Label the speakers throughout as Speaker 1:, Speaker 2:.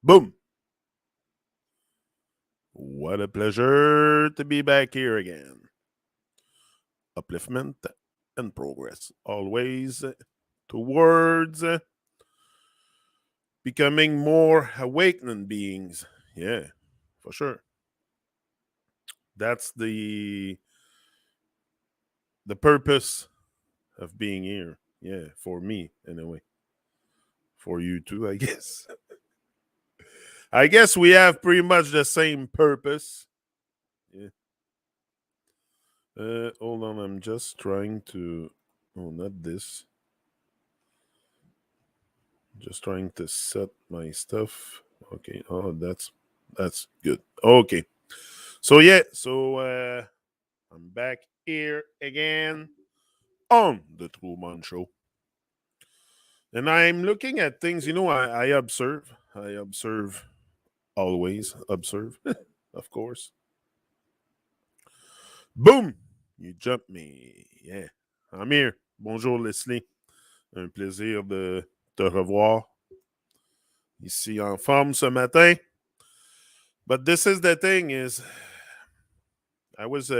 Speaker 1: Boom. What a pleasure to be back here again. Upliftment and progress. Always towards becoming more awakened beings. Yeah, for sure. That's the purpose of being here. Yeah, for me anyway. For you too, I guess. I guess we have pretty much the same purpose. Yeah. Hold on, I'm just trying to. Oh, not this. Just trying to set my stuff. Okay. Oh, that's good. Okay. So yeah. So I'm back here again on the TruMon's show, and I'm looking at things. I observe. I observe. Always observe. Of course. Boom. You jumped me. Yeah. I'm here. Bonjour Leslie. Un plaisir de te revoir ici en forme ce matin. But this is the thing is I was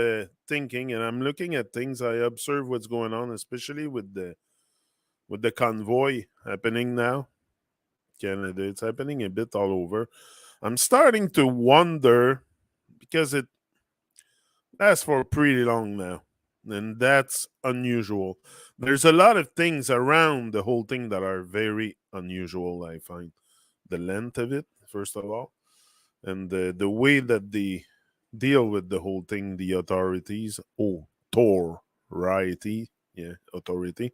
Speaker 1: thinking and I'm looking at things. I observe what's going on, especially with the convoy happening now. Canada, it's happening a bit all over. I'm starting to wonder because it lasts for pretty long now. And that's unusual. There's a lot of things around the whole thing that are very unusual, I find. The length of it, first of all, and the way that they deal with the whole thing, the authorities, authority, yeah, authority.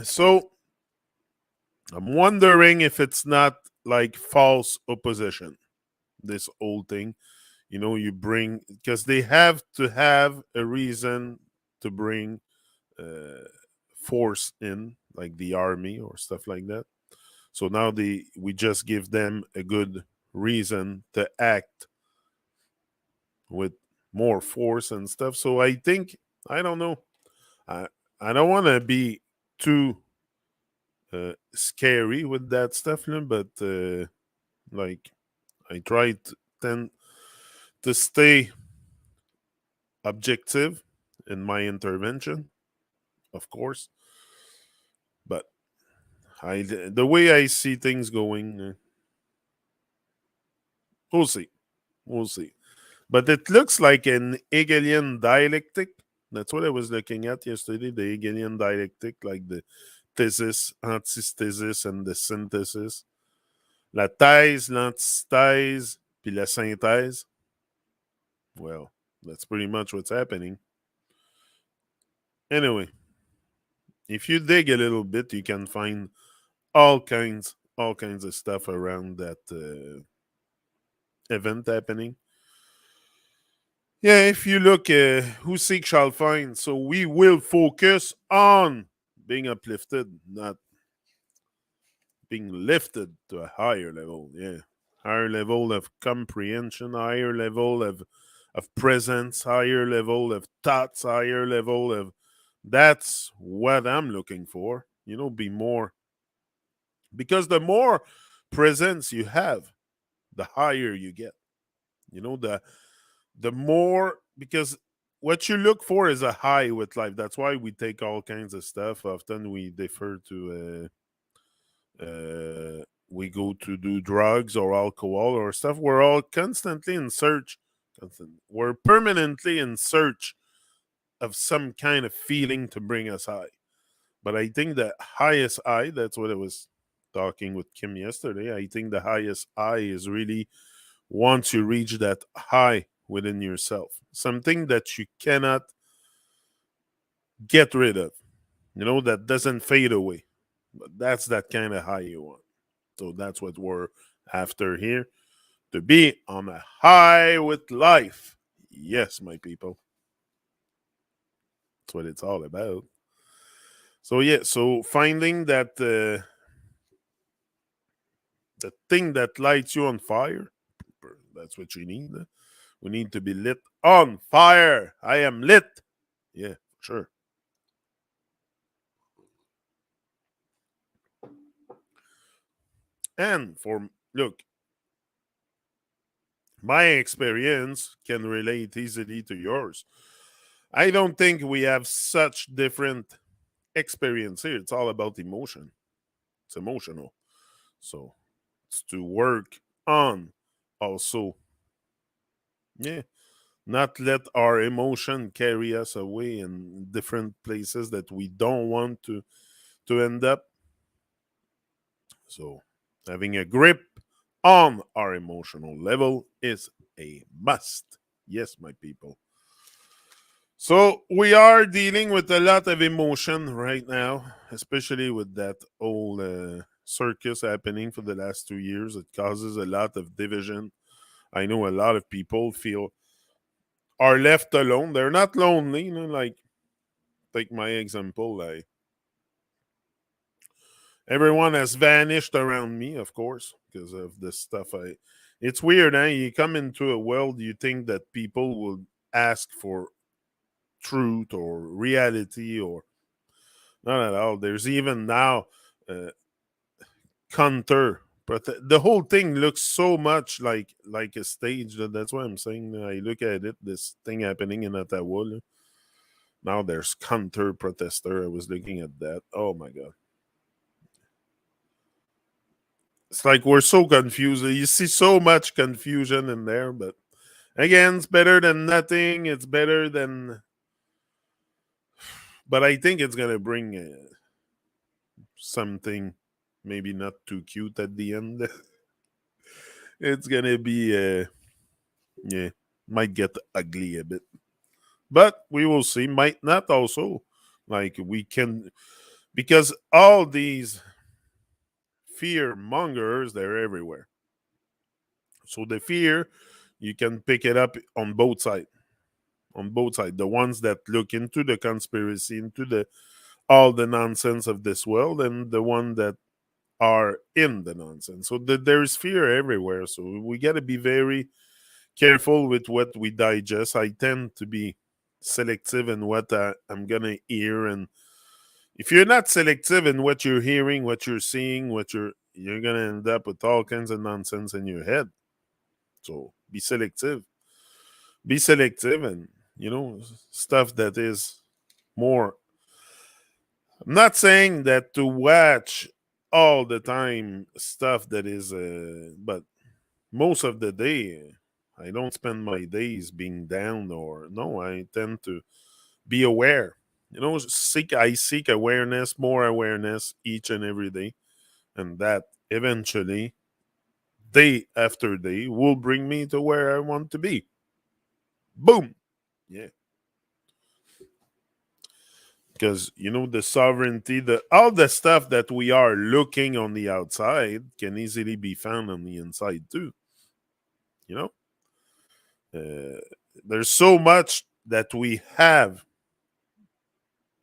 Speaker 1: So I'm wondering if it's not like false opposition, this whole thing. You bring, because they have to have a reason to bring force in, like the army or stuff like that. So now we just give them a good reason to act with more force and stuff. So I think, I don't know. I I don't want to be too scary with that stuff, but like I try to tend to stay objective in my intervention, of course. But the way I see things going, we'll see, we'll see. But it looks like an Hegelian dialectic. That's what I was looking at yesterday. The Hegelian dialectic, like the thesis, antithesis, and the synthesis. La thèse, l'antithèse, puis la synthèse. Well, that's pretty much what's happening. Anyway, if you dig a little bit, you can find all kinds of stuff around that event happening. Yeah, if you look, who seek shall find. So we will focus on being uplifted, not being lifted to a higher level. Yeah, higher level of comprehension, higher level of presence, higher level of thoughts, higher level of. That's what I'm looking for. Be more, because the more presence you have, the higher you get. The more, because what you look for is a high with life. That's why we take all kinds of stuff. Often we defer to we go to do drugs or alcohol or stuff. We're all constantly in search. We're permanently in search of some kind of feeling to bring us high. But I think the highest high, that's what I was talking with Kim yesterday. I think the highest high is really once you reach that high within yourself, something that you cannot get rid of, that doesn't fade away. But that's that kind of high you want. So that's what we're after here, to be on a high with life. Yes, my people. That's what it's all about. So, yeah, so finding that the thing that lights you on fire, that's what you need. We need to be lit on fire. I am lit. Yeah, sure. And look, my experience can relate easily to yours. I don't think we have such different experience here. It's all about emotion. It's emotional. So it's to work on also. Yeah. Not let our emotion carry us away in different places that we don't want to end up. So having a grip on our emotional level is a must. Yes, my people. So we are dealing with a lot of emotion right now, especially with that whole circus happening for the last 2 years. It causes a lot of division. I know a lot of people feel are left alone. They're not lonely, like take my example, like everyone has vanished around me, of course, because of this stuff. It's weird, eh? You come into a world, you think that people will ask for truth or reality, or not at all. There's even now uh, counter, but the whole thing looks so much like a stage. That's why I'm saying. I look at it, this thing happening in Ottawa. Now there's counter protester. I was looking at that. Oh my god. It's like we're so confused. You see so much confusion in there, but again, it's better than nothing. It's better than, but I think it's gonna bring something maybe not too cute at the end. It's gonna be, yeah, might get ugly a bit, but we will see. Might not also. Like we can, because all these fear mongers, they're everywhere. So the fear, you can pick it up on both sides. On both sides, the ones that look into the conspiracy, into the all the nonsense of this world, and the one that are in the nonsense. So there is fear everywhere. So we got to be very careful with what we digest. I tend to be selective in what I'm gonna hear, and if you're not selective in what you're hearing, what you're seeing, you're gonna end up with all kinds of nonsense in your head. So be selective. Be selective, and stuff that is more. I'm not saying that to watch all the time stuff that is, but most of the day, I don't spend my days being down, or no, I tend to be aware. I seek awareness, more awareness each and every day, and that eventually, day after day, will bring me to where I want to be. Boom. Yeah. Because the sovereignty, the all the stuff that we are looking on the outside can easily be found on the inside too. You know, uh, there's so much that we have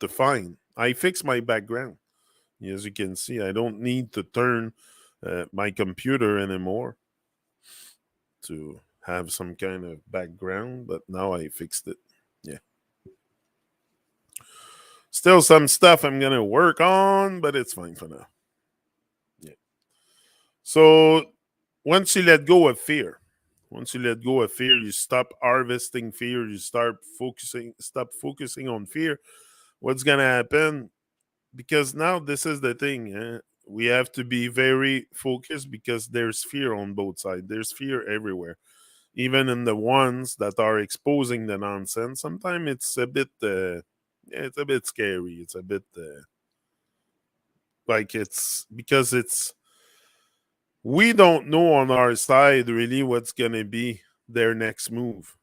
Speaker 1: to find. I fix my background. As you can see, I don't need to turn my computer anymore to have some kind of background, but now I fixed it. Yeah. Still some stuff I'm gonna work on, but it's fine for now. Yeah. So once you let go of fear, you stop harvesting fear, you stop focusing on fear. What's gonna happen? Because now this is the thing, we have to be very focused because there's fear on both sides. There's fear everywhere, even in the ones that are exposing the nonsense. Sometimes it's a bit, it's a bit scary. It's a bit like it's because it's we don't know on our side really what's gonna be their next move.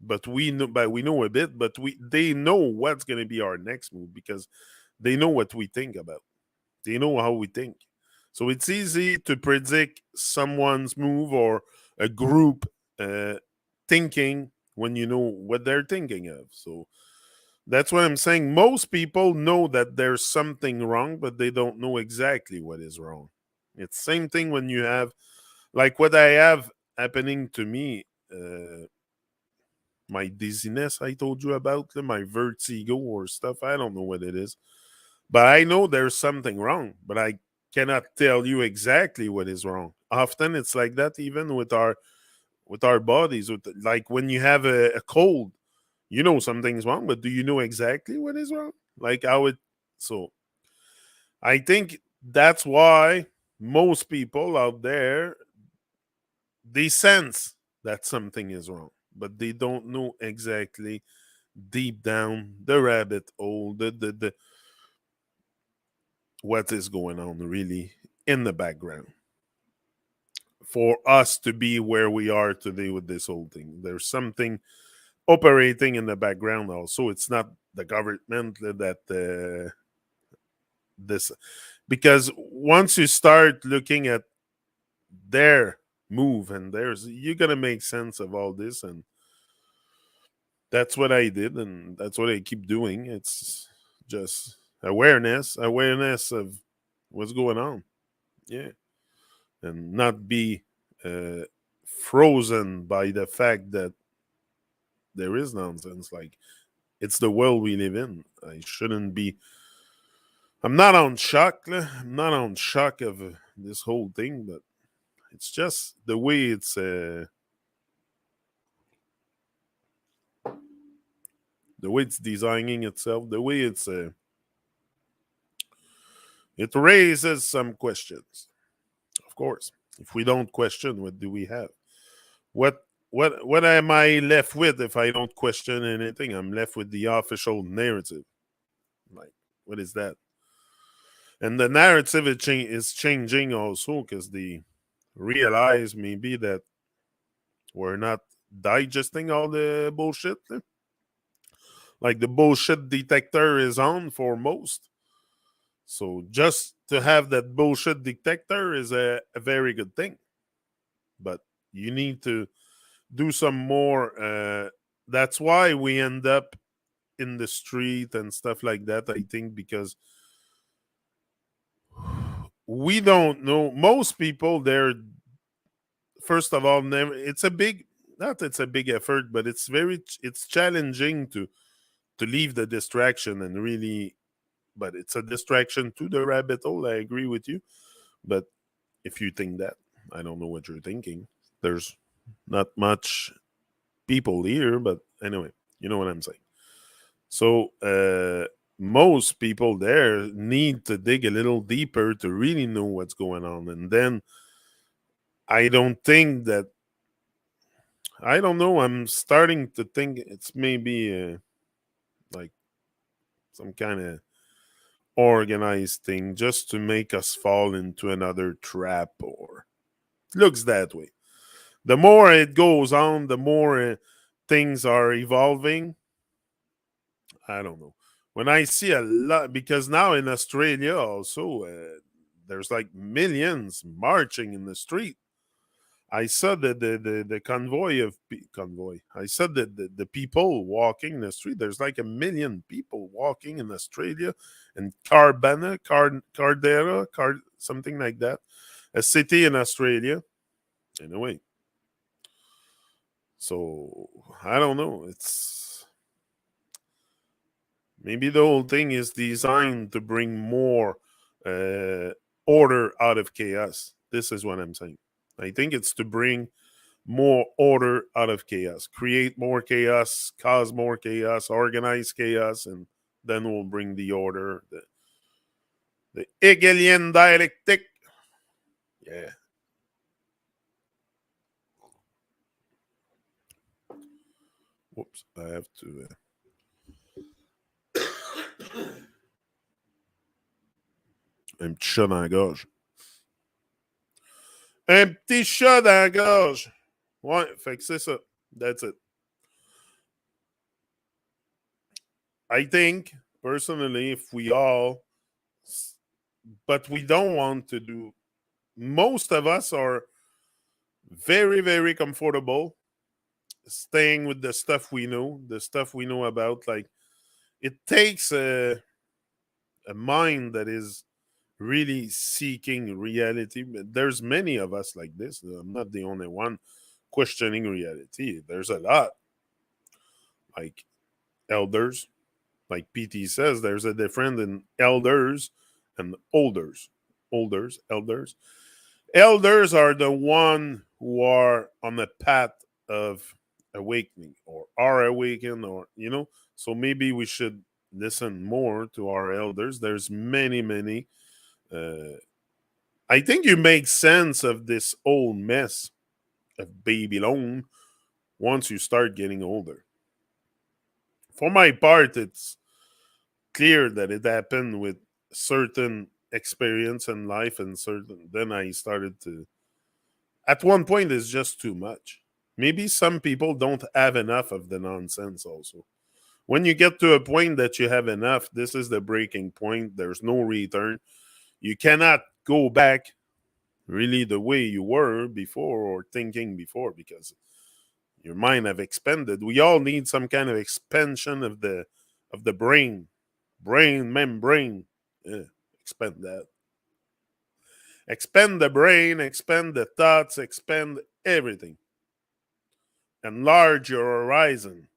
Speaker 1: But we know a bit, but they know what's gonna be our next move because they know what we think about. They know how we think. So it's easy to predict someone's move or a group uh, thinking when you know what they're thinking of. So that's what I'm saying. Most people know that there's something wrong, but they don't know exactly what is wrong. It's same thing when you have like what I have happening to me, my dizziness I told you about, my vertigo or stuff. I don't know what it is, but I know there's something wrong, but I cannot tell you exactly what is wrong. Often it's like that, even with our bodies. Like when you have a cold, you know something's wrong, but do you know exactly what is wrong? Like how it. So I think that's why most people out there, they sense that something is wrong, but they don't know exactly deep down the rabbit hole, the what is going on really in the background for us to be where we are today with this whole thing. There's something operating in the background also. It's not the government that this, because once you start looking at their move and theirs, you're gonna make sense of all this, and that's what I did, and that's what I keep doing. It's just awareness of what's going on. Yeah. And not be uh, frozen by the fact that there is nonsense. Like, it's the world we live in. I shouldn't be. I'm not on shock. I'm not on shock of this whole thing, but it's just the way it's designing itself, the way it raises some questions. Of course, if we don't question, what do we have? What what am I left with if I don't question anything? I'm left with the official narrative. Like, what is that? And the narrative is changing also because they realize maybe that we're not digesting all the bullshit. Like the bullshit detector is on for most. So just to have that bullshit detector is a very good thing. But you need to do some more. That's why we end up in the street and stuff like that, I think, because we don't know. Most people, they're, first of all, never, it's a big, not it's a big effort, but it's challenging to leave the distraction and really, but it's a distraction to the rabbit hole. I agree with you. But if you think that, I don't know what you're thinking. There's not much people here, but anyway, you know what I'm saying. So most people there need to dig a little deeper to really know what's going on. And then I don't think that, I don't know, I'm starting to think it's maybe like some kind of organized thing just to make us fall into another trap, or looks that way. The more it goes on, the more things are evolving. I don't know. When I see a lot, because now in Australia also, there's like millions marching in the street. I saw the convoy of convoy. I saw the people walking in the street. There's like a million people walking in Australia, and Cardera, something like that, a city in Australia. Anyway, so I don't know. It's maybe the whole thing is designed to bring more uh, order out of chaos. This is what I'm saying. I think it's to bring more order out of chaos, create more chaos, cause more chaos, organize chaos, and then we'll bring the order, the Hegelian dialectic. Yeah. Whoops. I have to. Un petit chat dans la gorge. Un petit chat dans la gorge. Ouais, fait que c'est ça. That's it. I think, personally, if we all, but we don't want to do, most of us are very, very comfortable staying with the stuff we know about. Like, it takes a mind that is really seeking reality. There's many of us like this. I'm not the only one questioning reality. There's a lot. Like elders, like PT says, there's a difference in elders and olders. elders. Elders are the one who are on the path of awakening or are awakened, or so maybe we should listen more to our elders. There's many. uh, I think you make sense of this old mess of Babylon once you start getting older. For my part, it's clear that it happened with certain experience in life, and certain then I started to, at one point, it's just too much. Maybe some people don't have enough of the nonsense also. When you get to a point that you have enough, this is the breaking point. There's no return. You cannot go back really the way you were before or thinking before, because your mind have expanded. We all need some kind of expansion of the brain membrane. Yeah, expand that. Expand the brain, expand the thoughts, expand everything. Enlarge your horizon.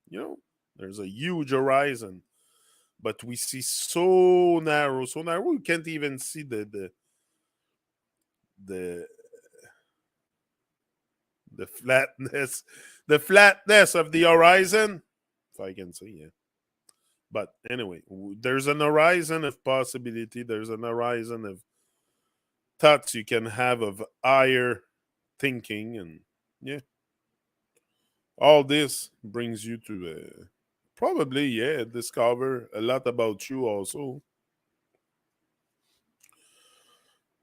Speaker 1: You know, there's a huge horizon, but we see so narrow. We can't even see the the flatness, the flatness of the horizon, if I can say, yeah. But anyway, there's an horizon of possibility. There's an horizon of thoughts you can have of higher thinking, and yeah, all this brings you to probably, yeah, discover a lot about you also.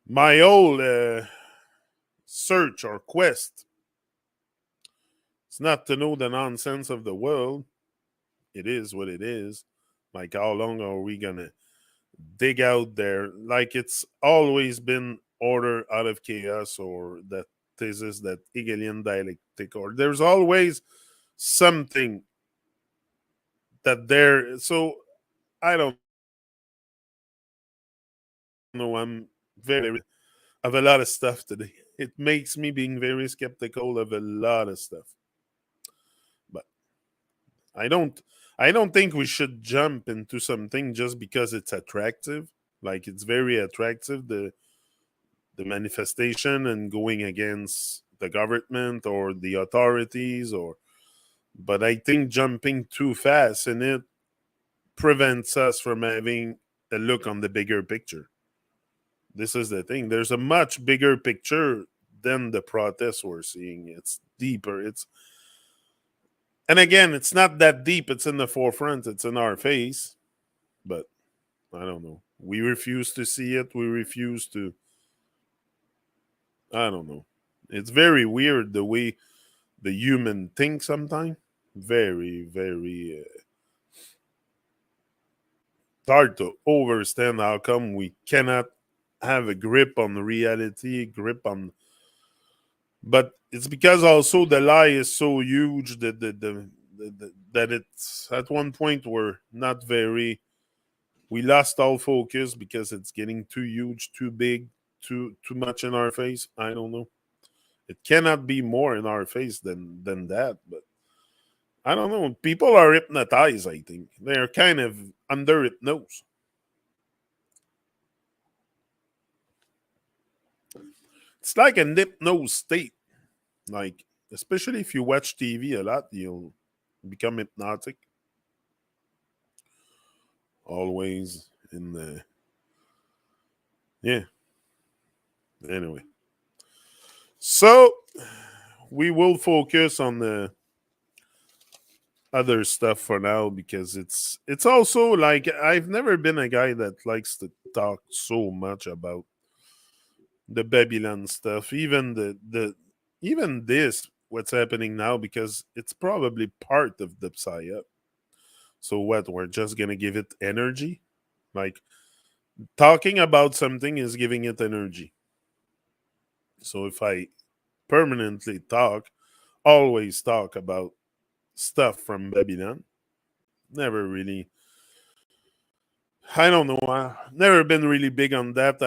Speaker 1: My whole search or quest, it's not to know the nonsense of the world. It is what it is. Like, how long are we gonna dig out there? Like, it's always been order out of chaos, or that thesis, that Hegelian dialectic, or there's always something that there. So I don't know. I'm very of a lot of stuff today. It makes me being very skeptical of a lot of stuff. But I don't I don't think we should jump into something just because it's attractive. Like, it's very attractive, the manifestation and going against the government or the authorities, or but I think jumping too fast in it prevents us from having a look on the bigger picture. This is the thing. There's a much bigger picture than the protests we're seeing. It's deeper. And again, it's not that deep. It's in the forefront. It's in our face. But I don't know. We refuse to see it. We refuse to. I don't know. It's very weird the way the human thinks sometimes. Very. It's hard to understand how come we cannot have a grip on reality, grip on. But it's because also the lie is so huge that that it's at one point we're not very. We lost all focus because it's getting too huge, too big, too much in our face. I don't know. It cannot be more in our face than that. But I don't know. People are hypnotized. I think they're kind of under hypnosis. It's like a hypnose state. Like, especially if you watch TV a lot, you'll become hypnotic. Always in the yeah. Anyway, so we will focus on the other stuff for now, because it's also like I've never been a guy that likes to talk so much about the Babylon stuff, even even this what's happening now, because it's probably part of the psyop. So what? We're just gonna give it energy, like talking about something is giving it energy. So if I permanently always talk about stuff from Babylon, never really. I don't know. I've never been really big on that.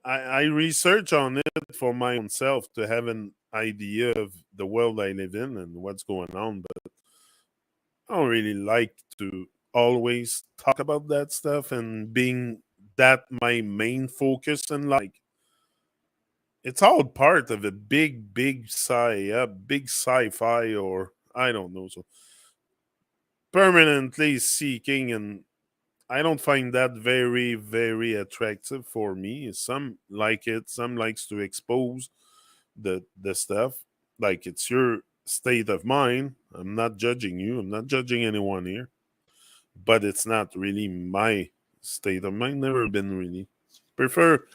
Speaker 1: I research on it for my own self to have an idea of the world I live in and what's going on, but I don't really like to always talk about that stuff and being that my main focus in life. It's all part of a big big sci-fi, or I don't know. So permanently seeking, and I don't find that very attractive for me. Some like it, some likes to expose the stuff. Like it's your state of mind. I'm not judging you. I'm not judging anyone here. But it's not really my state of mind. Never been really. Prefer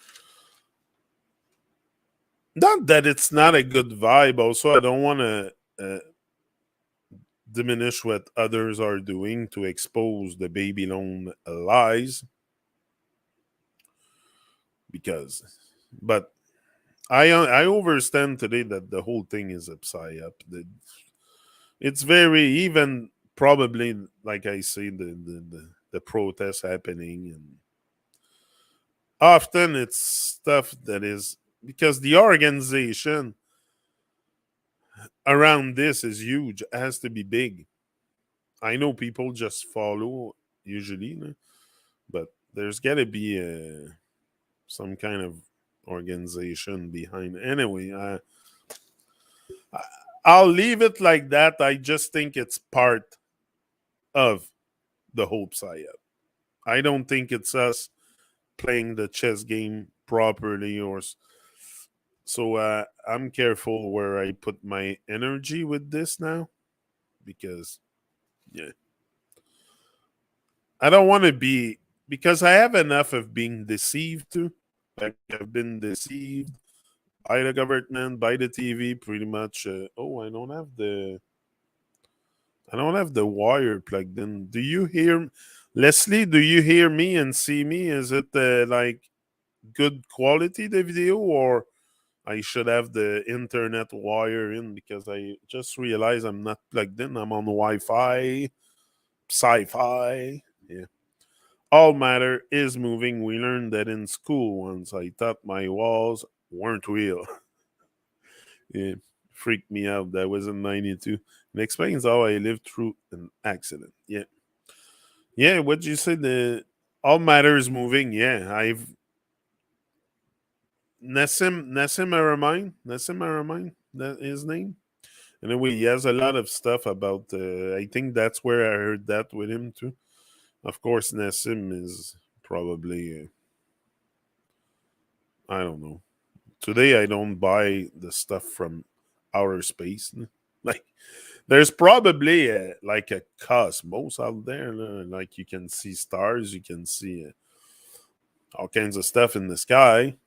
Speaker 1: not that it's not a good vibe. Also, I don't want to diminish what others are doing to expose the baby loan lies, because, but I overstand today that the whole thing is upside up. It's very even probably like I say the protests happening, and often it's stuff that is because the organization around this is huge. It has to be big. I know people just follow usually, no? But there's got to be some kind of organization behind. Anyway, I'll leave it like that. I just think it's part of the hope psyop. I don't think it's us playing the chess game properly, or so. I'm careful where I put my energy with this now, because yeah, I don't want to be, because I have enough of being deceived too. Like I've been deceived by the government, by the TV, pretty much. Oh, I don't have the wire plugged in. Do you hear, Leslie? Do you hear me and see me? Is it like good quality the video, or I should have the internet wire in, because I just realized I'm not plugged in. I'm on Wi-Fi, sci-fi. Yeah. All matter is moving. We learned that in school once. I thought my walls weren't real. Yeah, freaked me out. That was in '92. It explains how I lived through an accident. Yeah, yeah. What you said? The all matter is moving. Yeah, I've Nassim Aramine. That his name. Anyway, he has a lot of stuff about. I think that's where I heard that with him too. Of course, Nassim is probably. I don't know. Today, I don't buy the stuff from outer space. Like, there's probably like a cosmos out there. Like, you can see stars, you can see all kinds of stuff in the sky.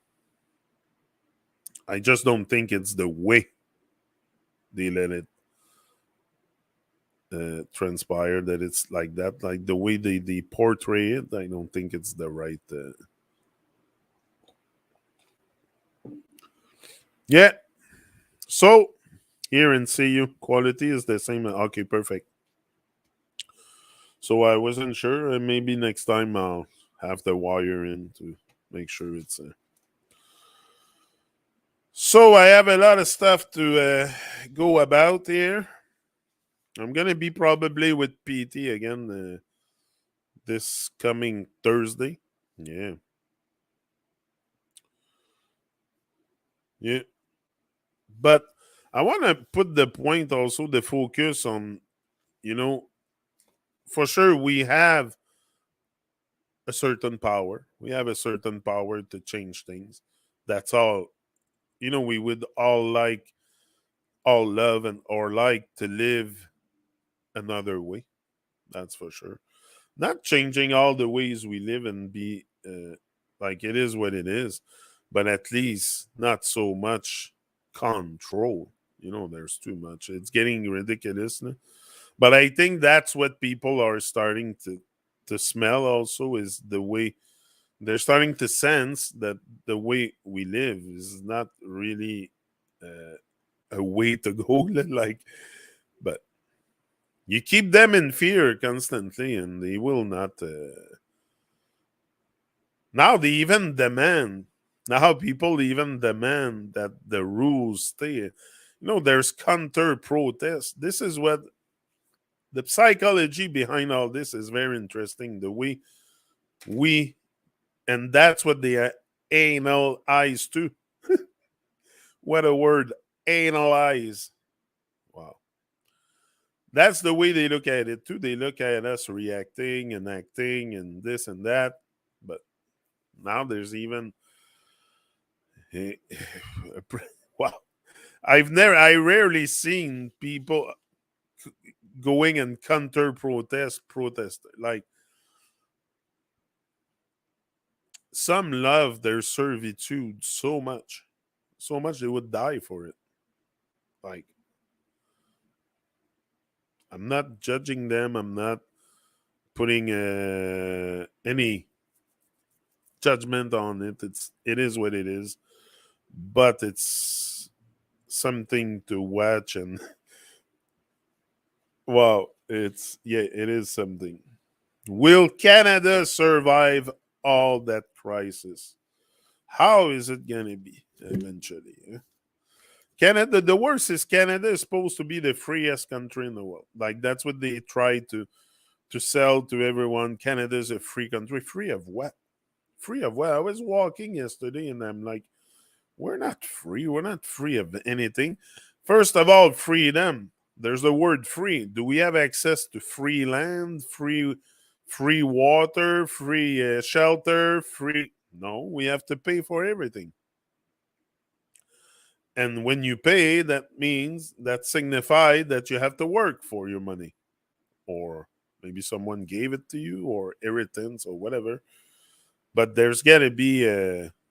Speaker 1: I just don't think it's the way they let it transpire, that it's like that. Like, the way they portray it, I don't think it's the right. Yeah. So, here in CU, quality is the same. Okay, perfect. So I wasn't sure. And maybe next time I'll have the wire in to make sure it's. So I have a lot of stuff to go about here. I'm gonna be probably with PT again this coming Thursday. Yeah, yeah. But I want to put the point also, the focus on, you know, for sure we have a certain power. We have a certain power to change things. That's all. We would all love and or like to live another way. That's for sure. Not changing all the ways we live and be like it is what it is, but at least not so much control. There's too much. It's getting ridiculous. No? But I think that's what people are starting to smell. Also, is the way they're starting to sense that the way we live is not really uh, a way to go. Like, but you keep them in fear constantly, and they will not. Now they even demand. Now people even demand that the rules stay. There's counter protest. This is what the psychology behind all this is very interesting. The way we And that's what they analyze too. What a word, analyze. Wow. That's the way they look at it too. They look at us reacting and acting and this and that. But now there's even wow. I rarely seen people going and counter protest. Like some love their servitude so much they would die for it. Like I'm not judging them. I'm not putting any judgment on it. It is what it is, but it's something to watch and wow, it is something. Will Canada survive all that crisis? How is it gonna be eventually? Canada, the worst is Canada is supposed to be the freest country in the world. Like that's what they try to sell to everyone. Canada is a free country. Free of what? Free of what? I was walking yesterday and I'm like, we're not free. We're not free of anything. First of all, freedom. There's the word free. Do we have access to free land, free water, free shelter, free? No, we have to pay for everything. And when you pay, that signifies that you have to work for your money, or maybe someone gave it to you, or inheritance, or whatever. But there's got to be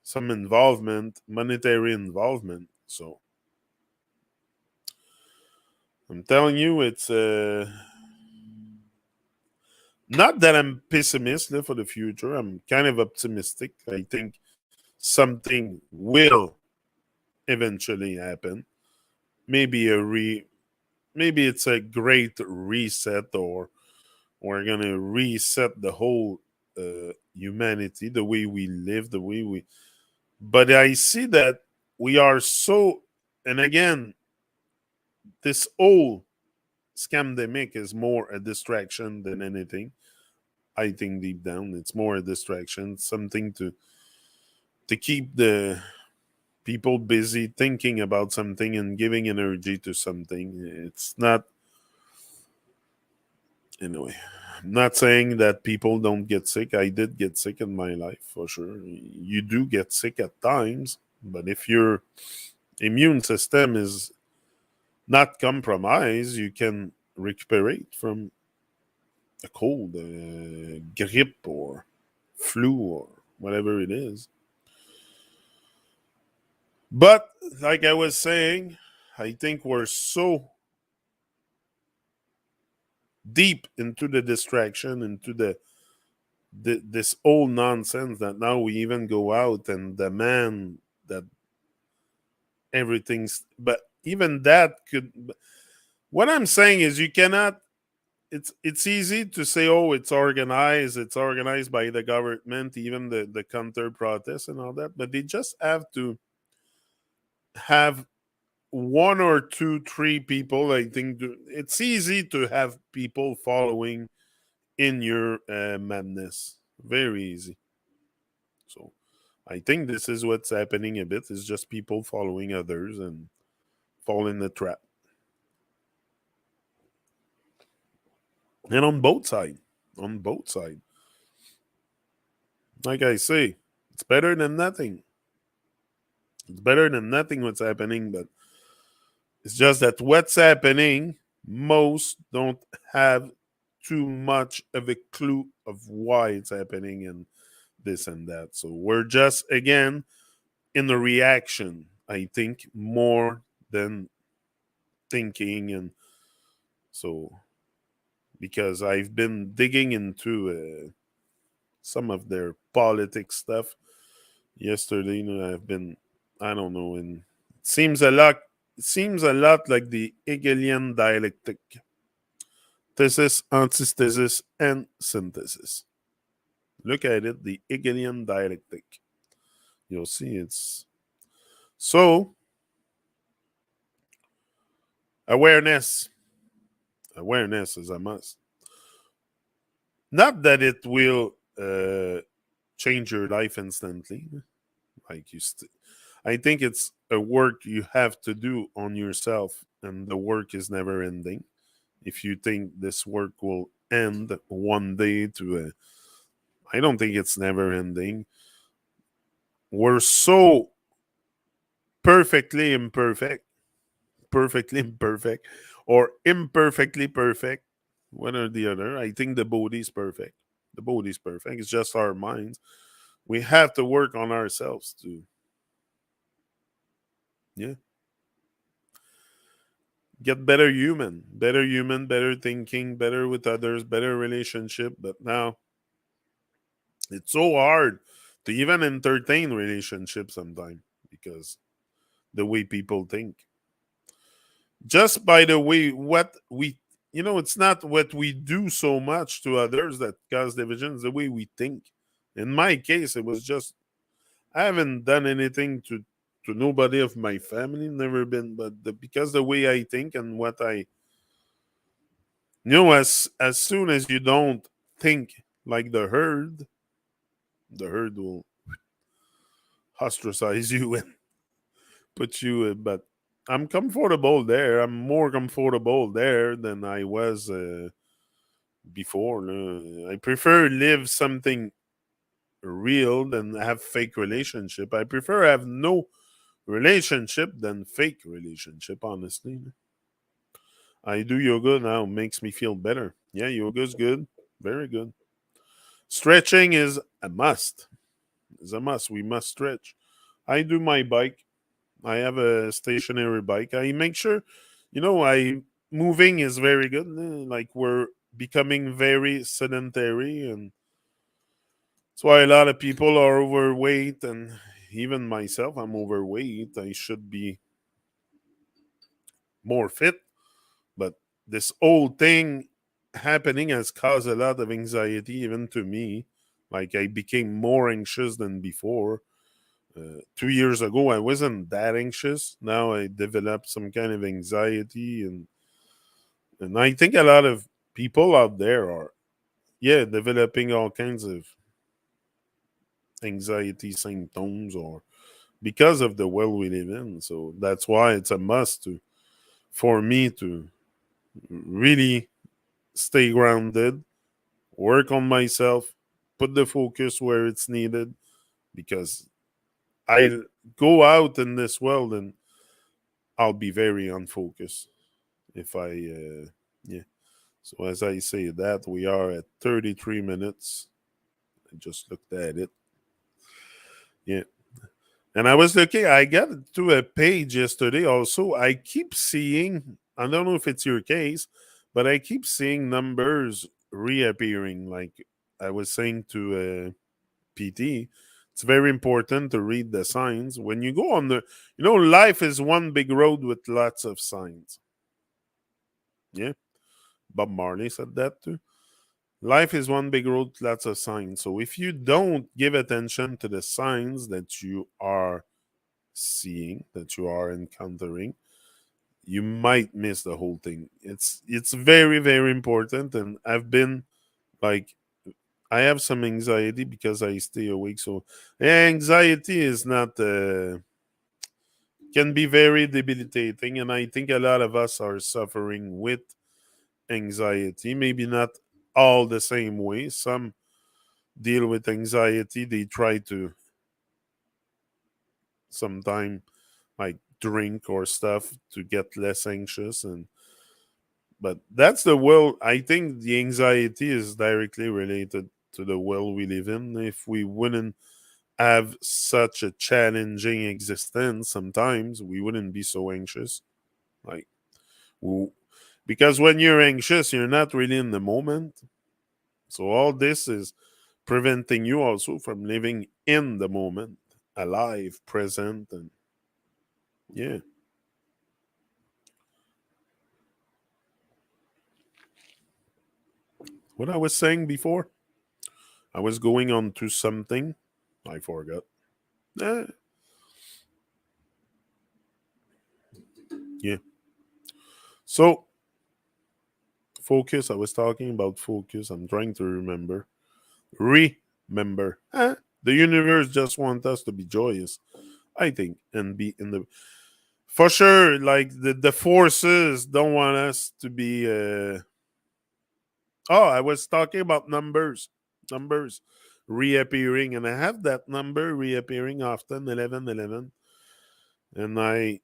Speaker 1: some involvement, monetary involvement. So I'm telling you, it's not that I'm pessimistic for the future. I'm kind of optimistic. I think something will eventually happen. Maybe maybe it's a great reset, or we're gonna reset the whole humanity, the way we live, the way we. But I see that we are so, and again, this whole scamdemic is more a distraction than anything. I think deep down, it's more a distraction, something to keep the people busy thinking about something and giving energy to something. It's not, anyway. I'm not saying that people don't get sick. I did get sick in my life for sure. You do get sick at times, but if your immune system is not compromised, you can recuperate from a cold, grippe, or flu, or whatever it is. But like I was saying, I think we're so deep into the distraction, into this old nonsense, that now we even go out and demand that everything's. But even that could. What I'm saying is, you cannot. It's easy to say, oh, it's organized. It's organized by the government, even the counter protests and all that. But they just have to have one or two, three people. I think it's easy to have people following in your madness. Very easy. So I think this is what's happening a bit. Is just people following others and fall in the trap. And on both sides, like I say, it's better than nothing. It's better than nothing what's happening, but it's just that what's happening, most don't have too much of a clue of why it's happening and this and that. So we're just again in the reaction, I think, more than thinking. And so because I've been digging into some of their politics stuff yesterday, I've been, I don't know, and it seems a lot like the Hegelian dialectic: thesis, antithesis, and synthesis. Look at it, the Hegelian dialectic. You'll see it's so awareness. Awareness is a must. Not that it will change your life instantly. Like I think it's a work you have to do on yourself, and the work is never ending. If you think this work will end one day I don't think it's never ending. We're so perfectly imperfect, perfectly imperfect, or imperfectly perfect, one or the other. I think the body's perfect. The body's perfect. It's just our minds. We have to work on ourselves to, yeah, get better human, better thinking, better with others, better relationship. But now it's so hard to even entertain relationships sometimes because the way people think. Just by the way, what we, it's not what we do so much to others that cause divisions, the way we think. In my case, it was just, I haven't done anything to nobody of my family, never been, but because the way I think and what I, as soon as you don't think like the herd will ostracize you and put you. But I'm comfortable there. I'm more comfortable there than I was before. I prefer live something real than have fake relationship. I prefer have no relationship than fake relationship. Honestly, I do yoga now. Makes me feel better. Yeah, yoga's good. Very good. Stretching is a must. Is a must. We must stretch. I do my bike. I have a stationary bike. I make sure, I moving is very good. Like we're becoming very sedentary, and that's why a lot of people are overweight, and even myself, I'm overweight. I should be more fit, but this whole thing happening has caused a lot of anxiety, even to me. Like I became more anxious than before. 2 years ago, I wasn't that anxious. Now I developed some kind of anxiety, and I think a lot of people out there are, yeah, developing all kinds of anxiety symptoms or because of the world we live in. So that's why it's a must for me to really stay grounded, work on myself, put the focus where it's needed, because I go out in this world and I'll be very unfocused if yeah. So as I say that, we are at 33 minutes. I just looked at it. Yeah. And I was looking, I got to a page yesterday also. I keep seeing, I don't know if it's your case, but I keep seeing numbers reappearing. Like I was saying to PT, it's very important to read the signs. When you go on life is one big road with lots of signs. Yeah. Bob Marley said that too. Life is one big road with lots of signs. So if you don't give attention to the signs that you are seeing, that you are encountering, you might miss the whole thing. It's very, very important. And I've been like, I have some anxiety because I stay awake. So anxiety is not can be very debilitating, and I think a lot of us are suffering with anxiety. Maybe not all the same way. Some deal with anxiety. They try to sometime like drink or stuff to get less anxious, and but that's the world. I think the anxiety is directly related to the world we live in. If we wouldn't have such a challenging existence, sometimes we wouldn't be so anxious. Like, because when you're anxious, you're not really in the moment. So all this is preventing you also from living in the moment, alive, present, and yeah. What I was saying before, I was going on to something. I forgot. Eh, yeah. So focus. I was talking about focus. I'm trying to remember. Remember. Huh? The universe just wants us to be joyous, I think, and be in the for sure. Like the forces don't want us to be. Oh, I was talking about numbers reappearing, and I have that number reappearing often, 1111. And I,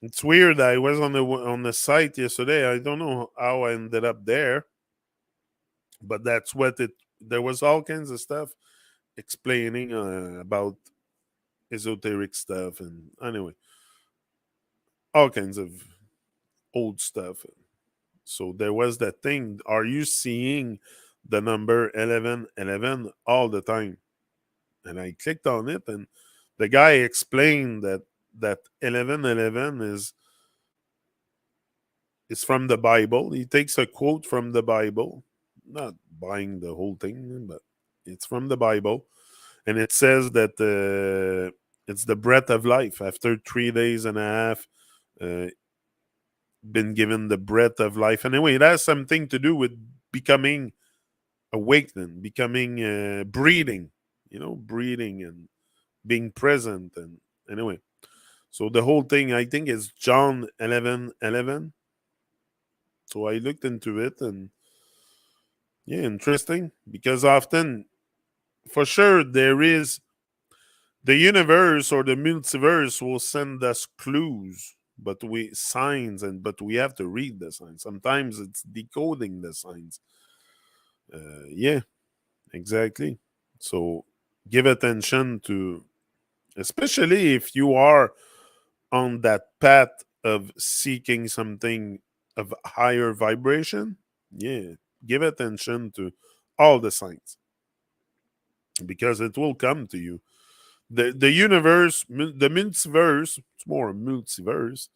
Speaker 1: it's weird. I was on the site yesterday. I don't know how I ended up there, but that's what it. There was all kinds of stuff explaining about esoteric stuff, and anyway, all kinds of old stuff. So there was that thing. Are you seeing the number 1111 all the time? And I clicked on it, and the guy explained that 1111 is from the Bible. He takes a quote from the Bible, not buying the whole thing, but it's from the Bible, and it says that it's the breath of life. After 3 days and a half, uh, been given the breath of life. Anyway, it has something to do with becoming awakening, becoming breathing, breathing and being present. And anyway, so the whole thing, I think, is John 11:11. So I looked into it, and yeah, interesting, because often, for sure, there is the universe or the multiverse will send us clues, but we signs, but we have to read the signs. Sometimes it's decoding the signs. Yeah, exactly. So give attention to, especially if you are on that path of seeking something of higher vibration. Yeah, give attention to all the signs, because it will come to you. The universe, the multiverse, it's more a multiverse,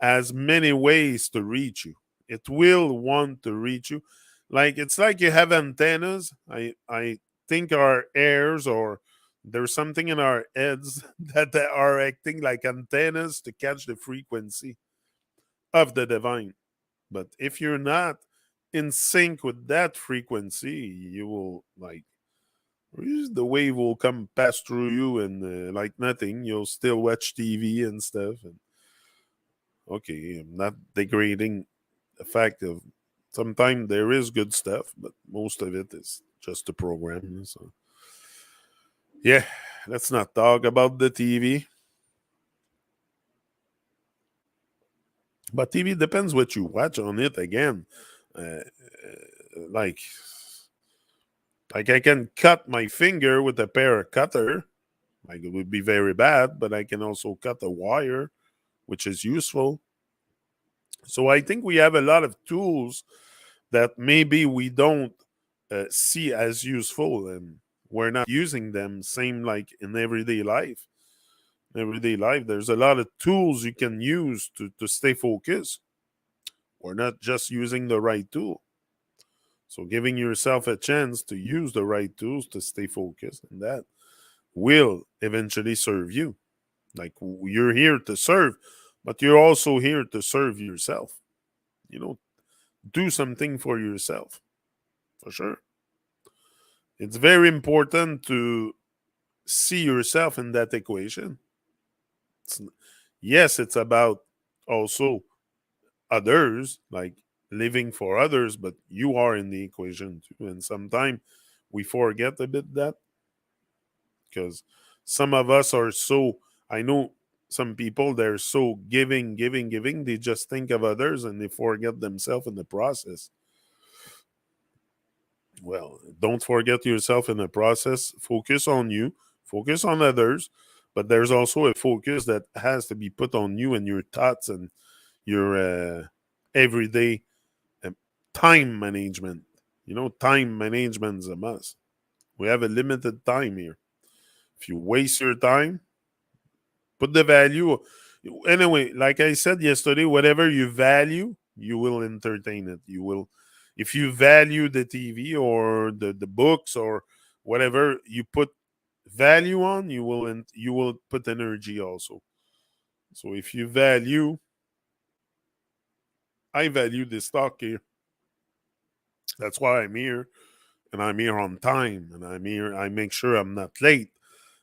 Speaker 1: has many ways to reach you. It will want to reach you. Like it's like you have antennas. I think our ears, or there's something in our heads that are acting like antennas to catch the frequency of the divine. But if you're not in sync with that frequency, you will like the wave will come pass through you, and like nothing, you'll still watch TV and stuff. And okay, I'm not degrading the fact of sometimes there is good stuff, but most of it is just a program. So yeah, let's not talk about the TV. But TV depends what you watch on it again. Uh, like I can cut my finger with a pair of cutter. Like it would be very bad, but I can also cut a wire, which is useful. So I think we have a lot of tools that maybe we don't see as useful, and we're not using them. Same like in everyday life. In everyday life, there's a lot of tools you can use to stay focused. We're not just using the right tool. So giving yourself a chance to use the right tools to stay focused, and that will eventually serve you. Like you're here to serve, but you're also here to serve yourself. You know, do something for yourself, for sure. It's very important to see yourself in that equation. It's, yes, it's about also others, like living for others, but you are in the equation too. And sometimes we forget a bit that, because some of us are so, I know some people, they're so giving, giving, giving. They just think of others and they forget themselves in the process. Well, don't forget yourself in the process. Focus on you, focus on others, but there's also a focus that has to be put on you and your thoughts and your everyday uh, time management. Time management is a must. We have a limited time here. If you waste your time, put the value. Anyway, like I said yesterday, whatever you value, you will entertain it. You will, if you value the TV or the books or whatever you put value on, you will put energy also. So if you value, I value this stock here. That's why I'm here. and I'm here on time, and I'm here. I make sure I'm not late.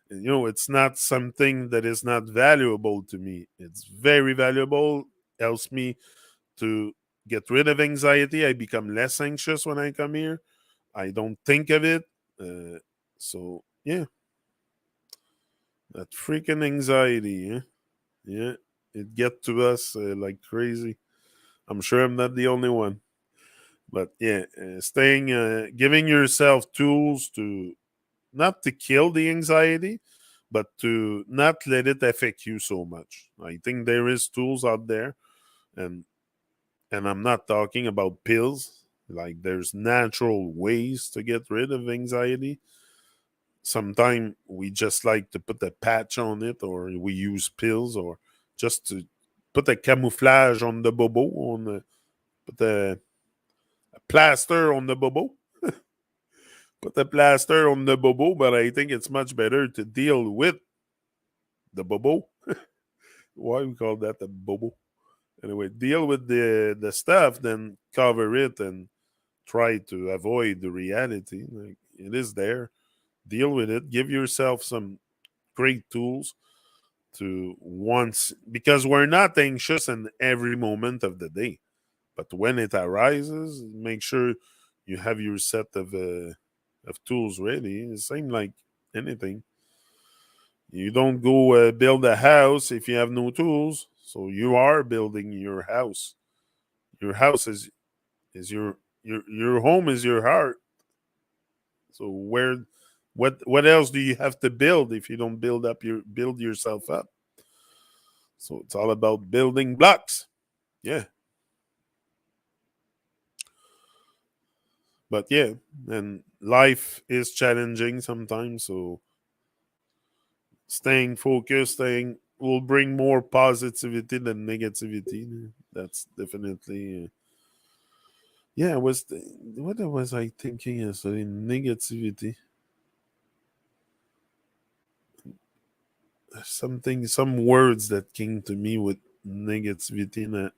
Speaker 1: And, it's not something that is not valuable to me. It's very valuable. Helps me to get rid of anxiety. I become less anxious when I come here. I don't think of it. So yeah, that freaking anxiety. Yeah, it get to us like crazy. I'm sure I'm not the only one. But yeah, giving yourself tools to not to kill the anxiety, but to not let it affect you so much. I think there is tools out there, and I'm not talking about pills. Like there's natural ways to get rid of anxiety. Sometimes we just like to put a patch on it, or we use pills, or just to put a camouflage on the bobo, put a plaster on the bobo. Put a plaster on the bobo, but I think it's much better to deal with the bobo. Why we call that a bobo? Anyway, deal with the stuff, then cover it and try to avoid the reality. Like it is there. Deal with it. Give yourself some great tools to once, because we're not anxious in every moment of the day. But when it arises, make sure you have your set of tools ready. It seems like anything. You don't go build a house if you have no tools. So you are building your house. Your house is your home is your heart. So what else do you have to build if you don't build yourself up? So it's all about building blocks. Yeah. But yeah, and life is challenging sometimes, so staying focused, staying will bring more positivity than negativity. That's definitely yeah. What was I thinking yesterday? Negativity. Some words that came to me with negativity.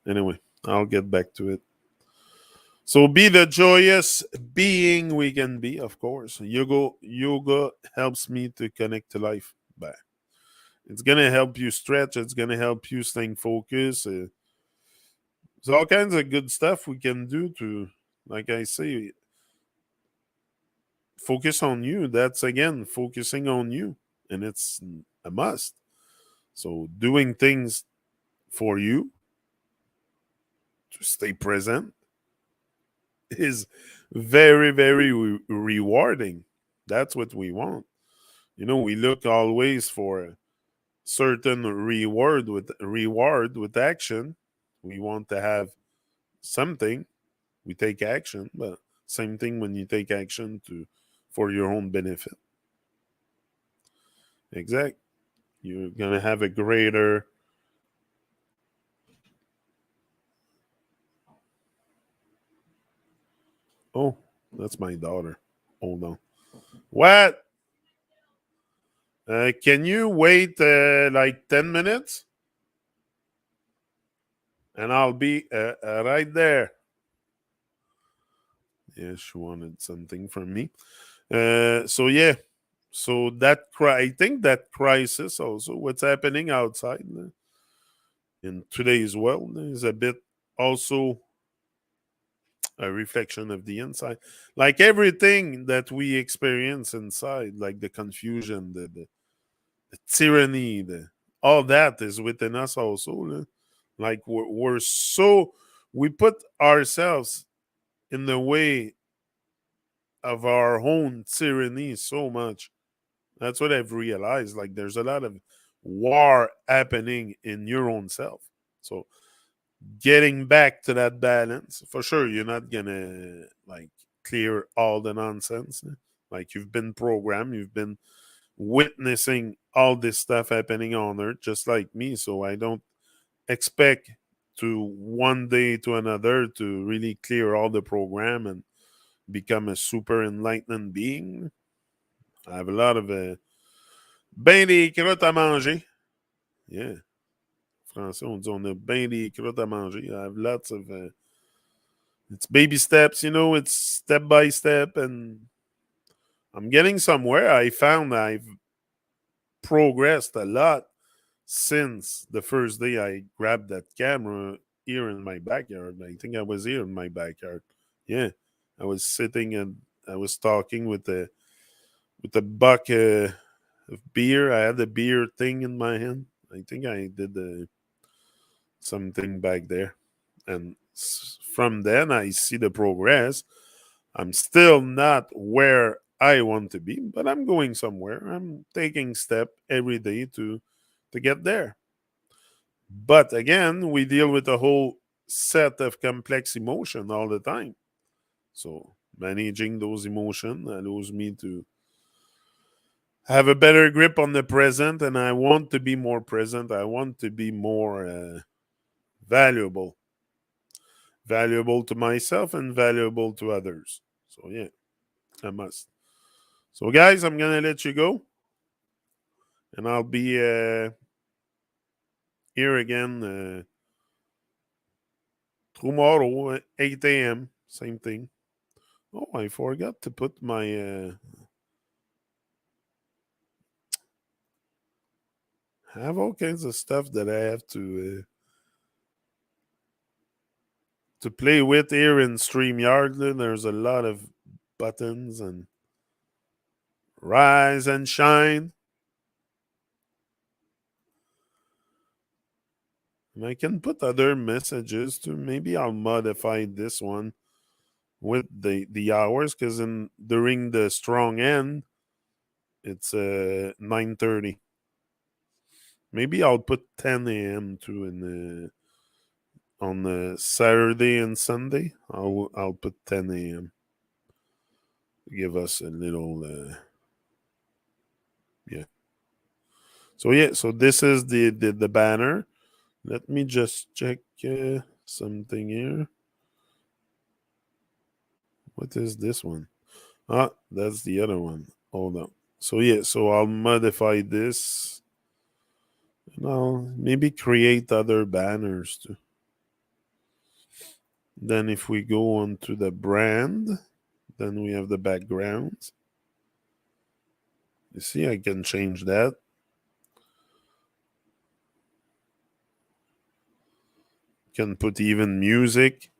Speaker 1: Anyway, I'll get back to it. So be the joyous being we can be, of course. Yoga helps me to connect to life. But it's gonna help you stretch. It's gonna help you staying focused. There's all kinds of good stuff we can do to, like I say, focus on you. That's again focusing on you, and it's a must. So doing things for you to stay present is very, very rewarding. That's what we want. We look always for a certain reward with action. We want to have something. We take action, but same thing when you take action to for your own benefit. Exact. You're gonna have a greater. Oh, that's my daughter. Hold on. What? Can you wait like 10 minutes, and I'll be right there. Yeah, she wanted something from me. So yeah, so I think that crisis also, what's happening outside in today's world is a bit also a reflection of the inside. Like everything that we experience inside, like the confusion, the tyranny, all that is within us also. Like we're so we put ourselves in the way of our own tyranny so much. That's what I've realized. Like there's a lot of war happening in your own self. So getting back to that balance, for sure, you're not gonna like clear all the nonsense. Like you've been programmed, you've been witnessing all this stuff happening on Earth, just like me. So I don't expect to one day to another to really clear all the program and become a super enlightened being. I have a lot of ben des crottes à manger. Yeah. Français, on dit on a ben des crottes à manger. I have lots of It's baby steps, it's step by step, and I'm getting somewhere. I found I've progressed a lot since the first day I grabbed that camera here in my backyard. I think I was here in my backyard. Yeah, I was sitting and I was talking with the buck of beer. I had the beer thing in my hand. I think I did something back there, and from then I see the progress. I'm still not where I want to be, but I'm going somewhere. I'm taking step every day to get there. But again, we deal with a whole set of complex emotion all the time. So managing those emotions allows me to have a better grip on the present, and I want to be more present. I want to be more valuable, valuable to myself and valuable to others. So yeah, I must. So guys, I'm gonna let you go, and I'll be here again tomorrow at 8 a.m. Same thing. Oh, I forgot to put my. I have all kinds of stuff that I have to play with here in StreamYard. There's a lot of buttons and rise and shine. And I can put other messages too. Maybe I'll modify this one with the hours because in during the strong end it's 9:30. Maybe I'll put 10 a.m. too in the on the Saturday and Sunday. I'll put 10 a.m. Give us a little yeah. So yeah, so this is the banner. Let me just check something here. What is this one? Ah, that's the other one. Hold on. So yeah, so I'll modify this and I'll maybe create other banners too. Then if we go on to the brand, then we have the backgrounds. You see, I can change that. Can put even music.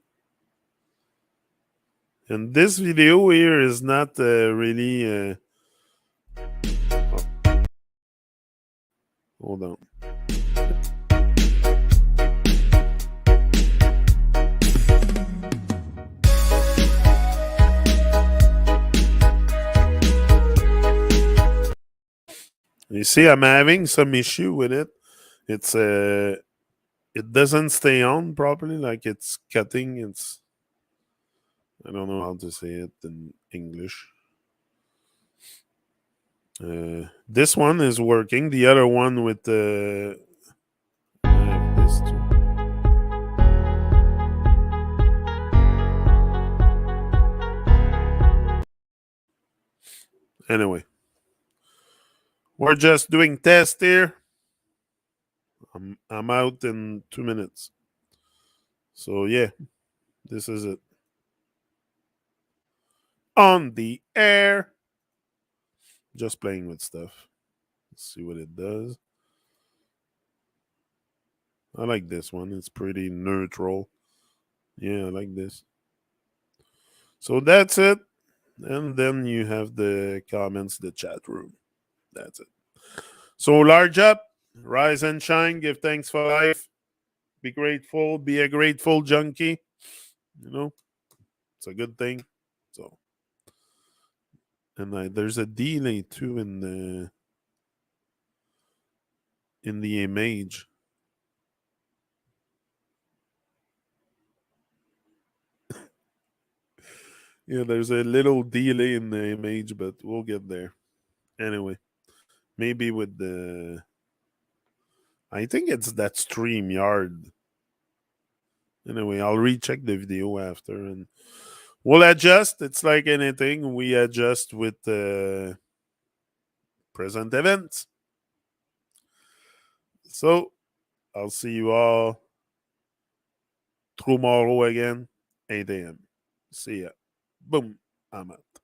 Speaker 1: And this video here is not really. Hold on. You see, I'm having some issue with it. It's it doesn't stay on properly. Like it's cutting. I don't know how to say it in English. This one is working. The other one with the I have this too. Anyway, we're just doing test here. I'm out in 2 minutes. So yeah, this is it. On the air. Just playing with stuff. Let's see what it does. I like this one. It's pretty neutral. Yeah, I like this. So that's it. And then you have the comments, the chat room. That's it. So large up, rise and shine, give thanks for life, be grateful, be a grateful junkie. You know, it's a good thing. So, and there's a delay too in the image. Yeah, there's a little delay in the image, but we'll get there. Anyway, maybe with the I think it's that StreamYard. Anyway, I'll recheck the video after and we'll adjust. It's like anything. We adjust with present events. So I'll see you all tomorrow again. 8 a.m. See ya. Boom. I'm out.